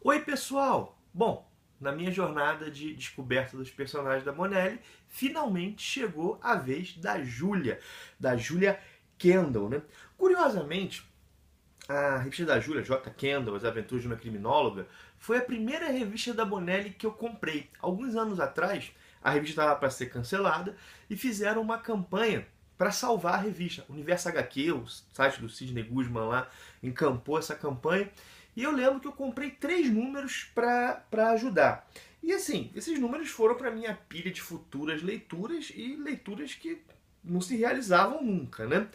Oi, pessoal! Bom, na minha jornada de descoberta dos personagens da Monelli, finalmente chegou a vez da Julia Kendall, né? Curiosamente, a revista da Julia, J. Kendall, As Aventuras de uma Criminóloga, foi a primeira revista da Monelli que eu comprei. Alguns anos atrás, a revista estava para ser cancelada e fizeram uma campanha para salvar a revista. O Universo HQ, o site do Sidney Guzman lá, encampou essa campanha. E eu lembro que eu comprei 3 números para ajudar. E assim, esses números foram para minha pilha de futuras leituras e leituras que não se realizavam nunca, né?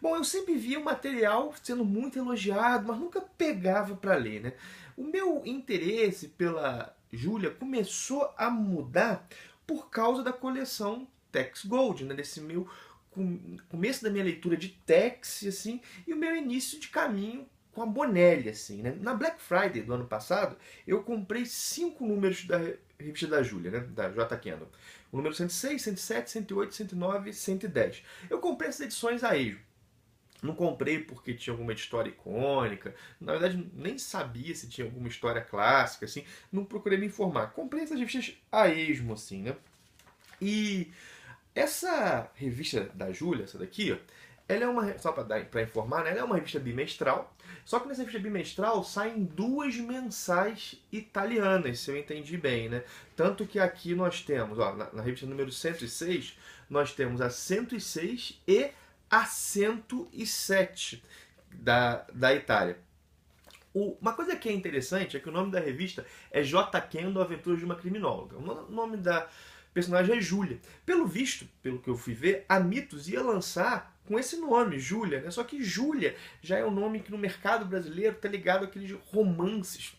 Bom, eu sempre via o material sendo muito elogiado, mas nunca pegava para ler, né? O meu interesse pela Júlia começou a mudar por causa da coleção Tex Gold, né? Desse meu começo da minha leitura de Tex, assim, e o meu início de caminho com a Bonelli, assim, né? Na Black Friday do ano passado, eu comprei 5 números da revista da Júlia, né? Da J. Kendall. O número 106, 107, 108, 109 e 110. Eu comprei essas edições a esmo. Não comprei porque tinha alguma história icônica. Na verdade, nem sabia se tinha alguma história clássica, assim. Não procurei me informar. Comprei essas revistas a esmo, assim, né? E essa revista da Júlia, essa daqui, ó, ela é uma, só para informar, né? Ela é uma revista bimestral. Só que nessa revista bimestral saem 2 mensais italianas, se eu entendi bem, né? Tanto que aqui nós temos, ó, na revista número 106, nós temos a 106 e a 107 da Itália. Uma coisa que é interessante é que o nome da revista é J. Kendall, Aventuras de uma Criminóloga. O nome da personagem é Júlia. Pelo visto, pelo que eu fui ver, a Mitos ia lançar com esse nome, Júlia, né? Só que Júlia já é um nome que no mercado brasileiro está ligado àqueles romances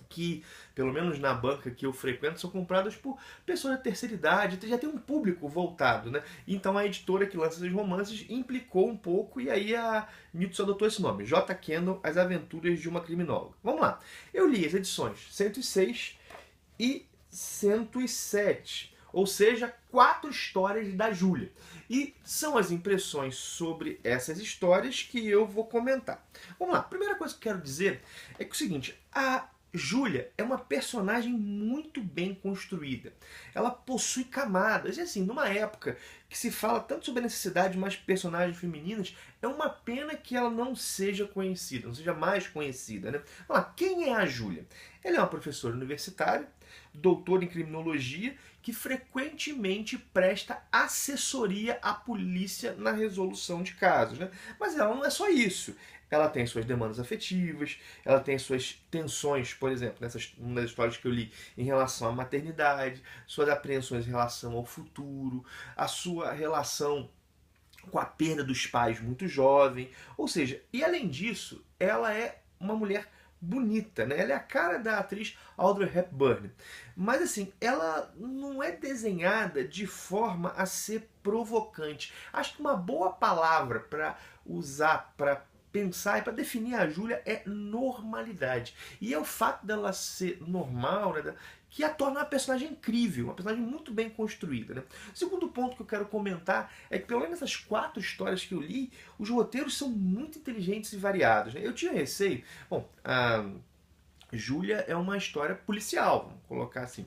que, pelo menos na banca que eu frequento, são compradas por pessoas da terceira idade, já tem um público voltado, né? Então a editora que lança esses romances implicou um pouco e aí a Mitos adotou esse nome, J. Kendall, As Aventuras de uma Criminóloga. Vamos lá, eu li as edições 106 e 107, ou seja, 4 histórias da Júlia. E são as impressões sobre essas histórias que eu vou comentar. Vamos lá, a primeira coisa que eu quero dizer é que é o seguinte, a Júlia é uma personagem muito bem construída. Ela possui camadas. E assim, numa época que se fala tanto sobre a necessidade de mais personagens femininas, é uma pena que ela não seja conhecida, não seja mais conhecida, né? Vamos lá, quem é a Júlia? Ela é uma professora universitária, doutora em criminologia, que frequentemente presta assessoria à polícia na resolução de casos, né? Mas ela não é só isso. Ela tem suas demandas afetivas, ela tem suas tensões, por exemplo, uma das histórias que eu li em relação à maternidade, suas apreensões em relação ao futuro, a sua relação com a perda dos pais muito jovem. Ou seja, e além disso, ela é uma mulher bonita, né? Ela é a cara da atriz Audrey Hepburn. Mas assim, ela não é desenhada de forma a ser provocante. Acho que uma boa palavra para usar para pensar e para definir a Júlia é normalidade. E é o fato dela ser normal, né, que a torna uma personagem incrível, uma personagem muito bem construída. Né? O segundo ponto que eu quero comentar é que, pelo menos nessas 4 histórias que eu li, os roteiros são muito inteligentes e variados. Né? Eu tinha receio. Bom, a Júlia é uma história policial, vamos colocar assim.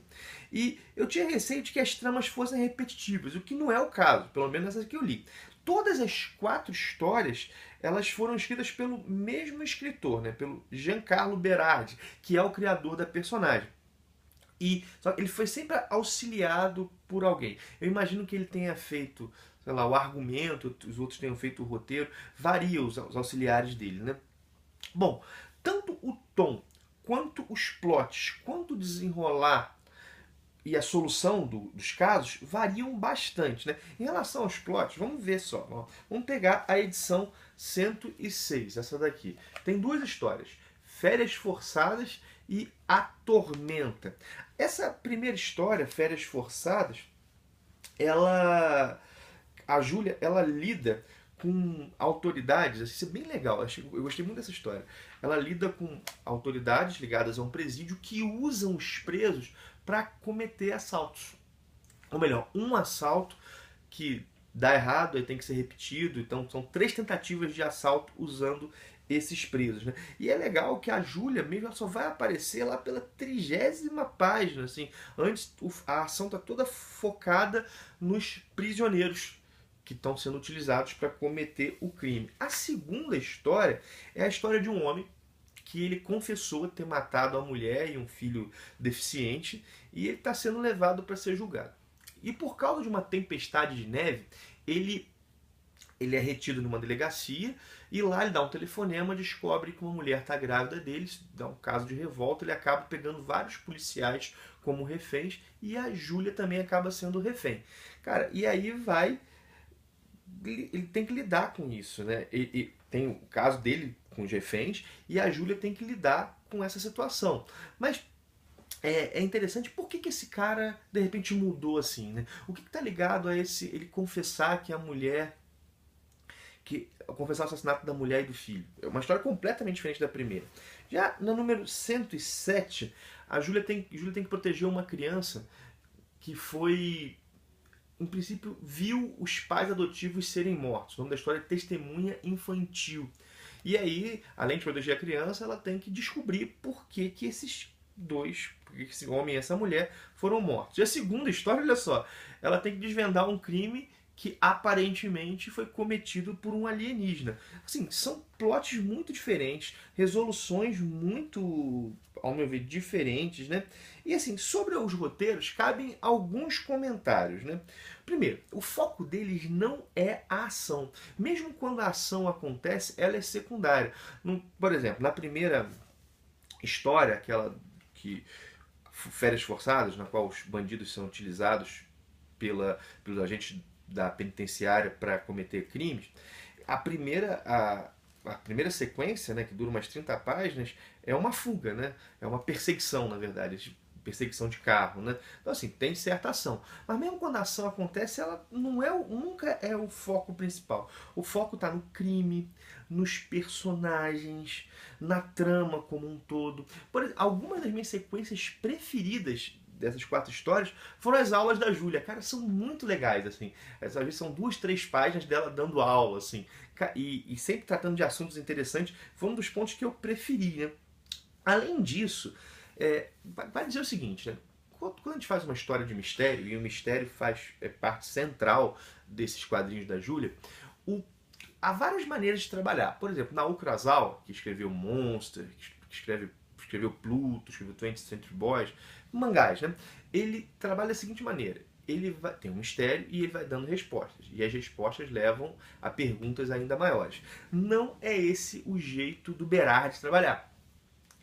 E eu tinha receio de que as tramas fossem repetitivas, o que não é o caso, pelo menos essas que eu li. Todas as 4 histórias elas foram escritas pelo mesmo escritor, né, pelo Giancarlo Berardi, que é o criador da personagem. E só que ele foi sempre auxiliado por alguém. Eu imagino que ele tenha feito, sei lá, o argumento, os outros tenham feito o roteiro, varia os auxiliares dele, né? Bom, tanto o tom, quanto os plots, quanto o desenrolar e a solução dos casos variam bastante. Né? Em relação aos plots, vamos ver só. Ó. Vamos pegar a edição 106, essa daqui. Tem 2 histórias, Férias Forçadas e A Tormenta. Essa primeira história, Férias Forçadas, a Júlia, ela lida com autoridades, isso é bem legal, eu gostei muito dessa história. Ela lida com autoridades ligadas a um presídio que usam os presos para cometer assaltos. Ou melhor, um assalto que dá errado e tem que ser repetido. Então são 3 tentativas de assalto usando esses presos, né? E é legal que a Júlia mesmo ela só vai aparecer lá pela 30ª página, assim. Antes a ação está toda focada nos prisioneiros que estão sendo utilizados para cometer o crime. A segunda história é a história de um homem que ele confessou ter matado a mulher e um filho deficiente e ele está sendo levado para ser julgado. E por causa de uma tempestade de neve, ele é retido numa delegacia e lá ele dá um telefonema, descobre que uma mulher está grávida deles, dá um caso de revolta, ele acaba pegando vários policiais como reféns e a Júlia também acaba sendo refém. Cara, e aí ele tem que lidar com isso, né? E tem o caso dele com os reféns e a Júlia tem que lidar com essa situação. Mas é interessante por que esse cara de repente mudou assim, né? O que está ligado a ele confessar que a mulher confessar o assassinato da mulher e do filho. É uma história completamente diferente da primeira. Já no número 107, a Júlia tem que proteger uma criança que foi, em princípio, viu os pais adotivos serem mortos. O nome da história é Testemunha Infantil. E aí, além de proteger a criança, ela tem que descobrir por que esses dois, porque esse homem e essa mulher foram mortos. E a segunda história, olha só, ela tem que desvendar um crime que aparentemente foi cometido por um alienígena. Assim, são plots muito diferentes, resoluções muito, ao meu ver, diferentes, né? E assim, sobre os roteiros, cabem alguns comentários, né? Primeiro, o foco deles não é a ação. Mesmo quando a ação acontece, ela é secundária. Por exemplo, na primeira história, aquela que Férias Forçadas, na qual os bandidos são utilizados pelos agentes da penitenciária para cometer crimes, a primeira sequência, né, que dura umas 30 páginas, é uma fuga, né? É uma perseguição, na verdade, perseguição de carro, né? Então assim, tem certa ação. Mas mesmo quando a ação acontece, ela nunca é o foco principal. O foco está no crime, nos personagens, na trama como um todo. Por exemplo, algumas das minhas sequências preferidas dessas 4 histórias foram as aulas da Júlia. Cara, são muito legais, assim. Às vezes são 2, 3 páginas dela dando aula, assim. E sempre tratando de assuntos interessantes. Foi um dos pontos que eu preferi, né? Além disso, vai dizer o seguinte, né? Quando a gente faz uma história de mistério, e o mistério é parte central desses quadrinhos da Júlia, há várias maneiras de trabalhar. Por exemplo, Naoki Urasawa, que escreveu Monster, que escreveu Pluto, escreveu 20th Century Boys, mangás, né? Ele trabalha da seguinte maneira. Tem um mistério e ele vai dando respostas. E as respostas levam a perguntas ainda maiores. Não é esse o jeito do Berard trabalhar.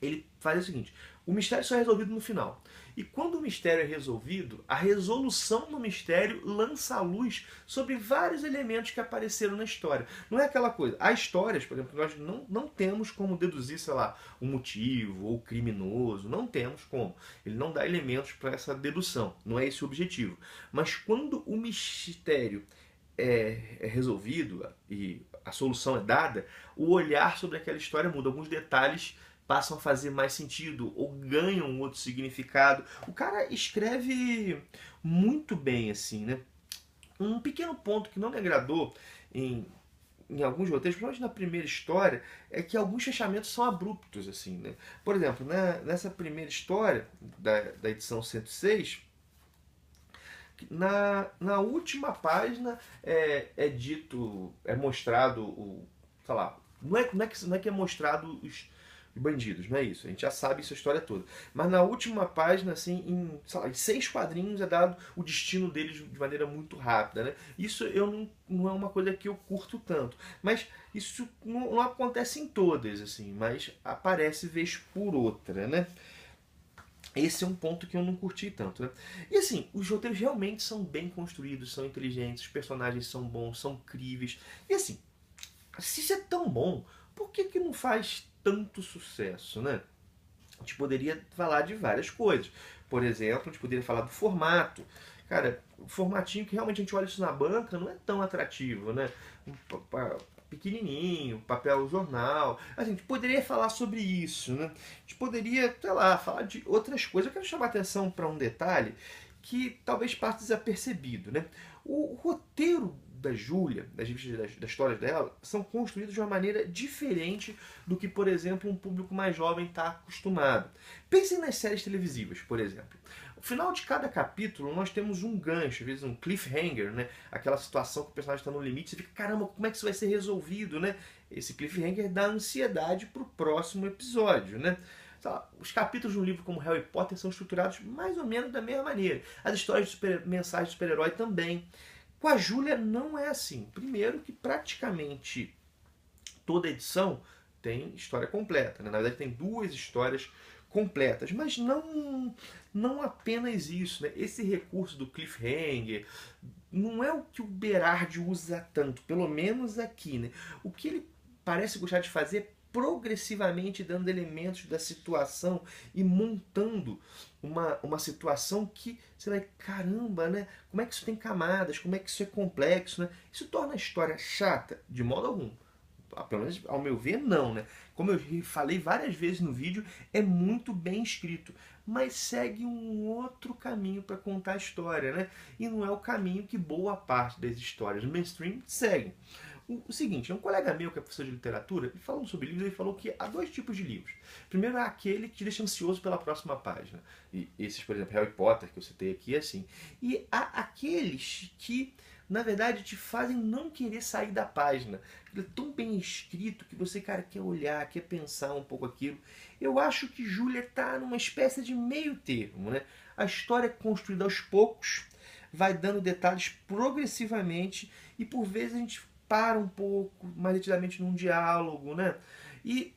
Ele faz o seguinte, o mistério só é resolvido no final. E quando o mistério é resolvido, a resolução do mistério lança a luz sobre vários elementos que apareceram na história. Não é aquela coisa. Há histórias, por exemplo, nós não temos como deduzir, sei lá, o motivo ou o criminoso. Não temos como. Ele não dá elementos para essa dedução. Não é esse o objetivo. Mas quando o mistério é resolvido e a solução é dada, o olhar sobre aquela história muda. Alguns detalhes passam a fazer mais sentido ou ganham um outro significado. O cara escreve muito bem, assim, né? Um pequeno ponto que não me agradou em alguns roteiros, principalmente na primeira história, é que alguns fechamentos são abruptos, assim, né? Por exemplo, nessa primeira história da edição 106, na última página é mostrado sei lá, não é que é mostrado os bandidos, não é isso. A gente já sabe essa história toda. Mas na última página, assim, em 6 quadrinhos é dado o destino deles de maneira muito rápida, né? Isso não é uma coisa que eu curto tanto. Mas isso não acontece em todas, assim, mas aparece vez por outra, né? Esse é um ponto que eu não curti tanto, né? E assim, os roteiros realmente são bem construídos, são inteligentes, os personagens são bons, são críveis. E assim, se isso é tão bom, por que não faz tanto sucesso, né? A gente poderia falar de várias coisas. Por exemplo, a gente poderia falar do formato. Cara, o formatinho que realmente a gente olha isso na banca não é tão atrativo, né? Pequenininho, papel jornal. A gente poderia falar sobre isso, né? A gente poderia, sei lá, falar de outras coisas. Eu quero chamar a atenção para um detalhe que talvez passe desapercebido, né? O roteiro da Júlia, das revistas das histórias dela, são construídos de uma maneira diferente do que, por exemplo, um público mais jovem está acostumado. Pensem nas séries televisivas, por exemplo. No final de cada capítulo, nós temos um gancho, às vezes um cliffhanger, né? Aquela situação que o personagem está no limite, você fica, caramba, como é que isso vai ser resolvido, né? Esse cliffhanger dá ansiedade para o próximo episódio, né? Os capítulos de um livro como Harry Potter são estruturados mais ou menos da mesma maneira. As histórias de mensagens de super-herói também. Com a Júlia não é assim. Primeiro que praticamente toda edição tem história completa, né? Na verdade tem 2 histórias completas, mas não apenas isso, né? Esse recurso do cliffhanger não é o que o Berardi usa tanto, pelo menos aqui, né? O que ele parece gostar de fazer é progressivamente dando elementos da situação e montando uma situação que você vai, caramba, né? Como é que isso tem camadas, como é que isso é complexo, né? Isso torna a história chata? De modo algum. Pelo menos ao meu ver, não, né? Como eu falei várias vezes no vídeo, é muito bem escrito, mas segue um outro caminho para contar a história, né? E não é o caminho que boa parte das histórias do mainstream seguem. O seguinte, um colega meu que é professor de literatura, ele falando sobre livros, ele falou que há 2 tipos de livros. Primeiro é aquele que te deixa ansioso pela próxima página. E esses, por exemplo, Harry Potter, que eu citei aqui, é assim. E há aqueles que, na verdade, te fazem não querer sair da página. Ele é tão bem escrito que você, cara, quer olhar, quer pensar um pouco aquilo. Eu acho que Júlia está numa espécie de meio termo, né? A história é construída aos poucos, vai dando detalhes progressivamente e por vezes a gente para um pouco mais detidamente num diálogo, né? E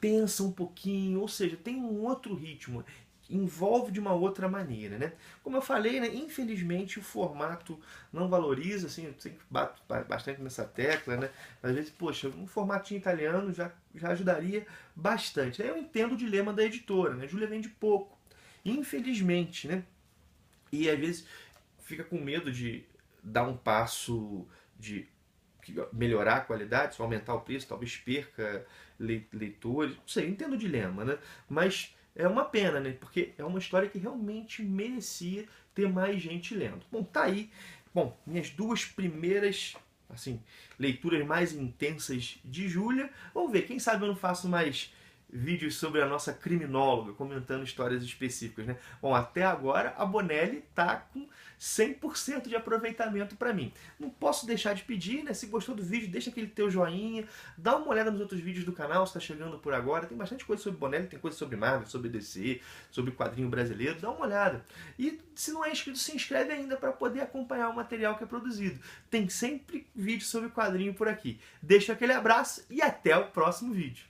pensa um pouquinho, ou seja, tem um outro ritmo, envolve de uma outra maneira, né? Como eu falei, né, infelizmente o formato não valoriza, assim, eu sempre bato bastante nessa tecla, né? Às vezes, poxa, um formatinho italiano já ajudaria bastante. Aí eu entendo o dilema da editora, né? Júlia vende pouco, infelizmente, né? E às vezes fica com medo de dar um passo de melhorar a qualidade, se aumentar o preço, talvez perca leitores, não sei, eu entendo o dilema, né? Mas é uma pena, né? Porque é uma história que realmente merecia ter mais gente lendo. Bom, tá aí. Bom, minhas 2 primeiras, assim, leituras mais intensas de Júlia. Vamos ver, quem sabe eu não faço mais vídeos sobre a nossa criminóloga, comentando histórias específicas, né? Bom, até agora a Bonelli tá com 100% de aproveitamento para mim. Não posso deixar de pedir, né? Se gostou do vídeo, deixa aquele teu joinha, dá uma olhada nos outros vídeos do canal, se tá chegando por agora. Tem bastante coisa sobre Bonelli, tem coisa sobre Marvel, sobre DC, sobre quadrinho brasileiro, dá uma olhada. E se não é inscrito, se inscreve ainda para poder acompanhar o material que é produzido. Tem sempre vídeo sobre quadrinho por aqui. Deixa aquele abraço e até o próximo vídeo.